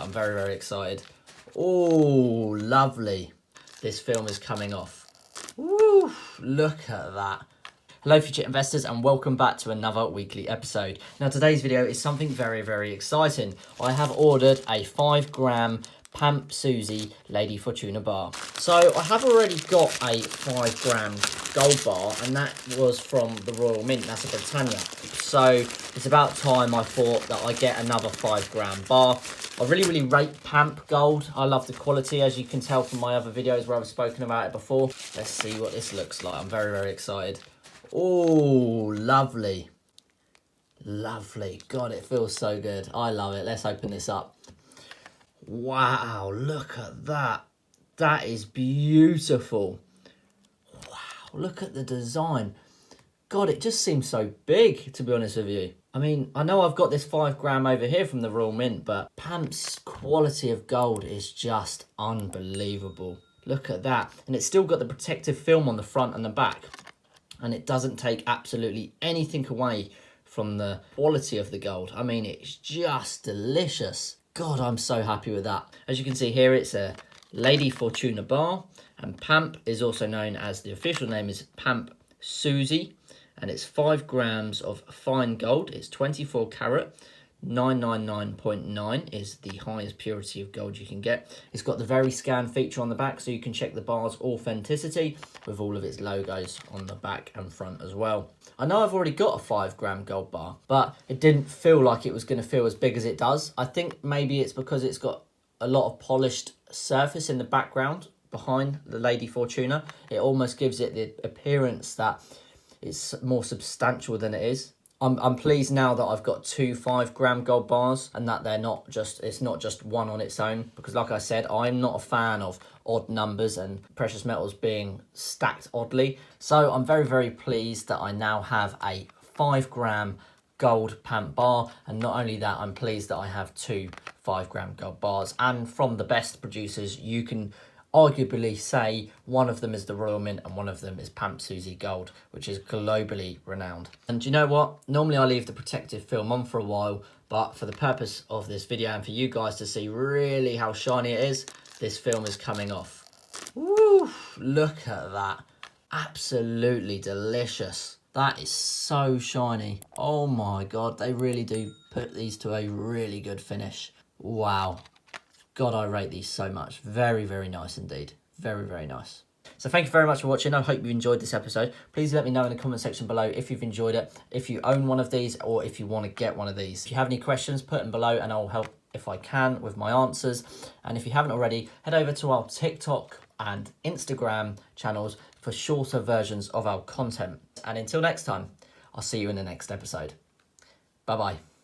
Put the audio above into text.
I'm very, very excited. Oh, lovely. This film is coming off. Woo, look at that. Hello future investors and welcome back to another weekly episode. Now today's video is something very, very exciting. I have ordered a 5-gram Pamp Susie Lady Fortuna bar. So I have already got a 5-gram gold bar and that was from the Royal Mint, that's a Britannia. So it's about time I thought that I get another 5-gram bar. I really rate Pamp Gold. I love the quality, as you can tell from my other videos where I've spoken about it before. Let's see what this looks like. I'm very, very excited. Oh, lovely. Lovely. God, it feels so good. I love it. Let's open this up. Wow, look at that. That is beautiful. Wow, look at the design. God, it just seems so big, to be honest with you. I mean, I know I've got this 5-gram over here from the Royal Mint, but Pamp's quality of gold is just unbelievable. Look at that. And it's still got the protective film on the front and the back. And it doesn't take absolutely anything away from the quality of the gold. I mean, it's just delicious. God, I'm so happy with that. As you can see here, it's a Lady Fortuna bar. And Pamp is also known as, the official name is Pamp Susie. And it's 5 grams of fine gold. It's 24 carat. 999.9 is the highest purity of gold you can get. It's got the very scan feature on the back, so you can check the bar's authenticity with all of its logos on the back and front as well. I know I've already got a 5-gram gold bar, but it didn't feel like it was going to feel as big as it does. I think maybe it's because it's got a lot of polished surface in the background behind the Lady Fortuna. It almost gives it the appearance that it's more substantial than it is. I'm pleased now that I've got 2 5-gram gold bars and that it's not just one on its own, because like I said, I'm not a fan of odd numbers and precious metals being stacked oddly. So I'm very pleased that I now have a 5-gram gold Pamp bar, and not only that, I'm pleased that I have 2 5-gram gold bars, and from the best producers. You can arguably say one of them is the Royal Mint and one of them is Pamp Susie Gold, which is globally renowned. And you know what? Normally I leave the protective film on for a while, but for the purpose of this video and for you guys to see really how shiny it is, this film is coming off. Woo! Look at that. Absolutely delicious. That is so shiny. Oh my God, they really do put these to a really good finish. Wow. God, I rate these so much. Very nice indeed. Very nice. So thank you very much for watching. I hope you enjoyed this episode. Please let me know in the comment section below if you've enjoyed it, if you own one of these, or if you want to get one of these. If you have any questions, put them below and I'll help if I can with my answers. And if you haven't already, head over to our TikTok and Instagram channels for shorter versions of our content. And until next time, I'll see you in the next episode. Bye-bye.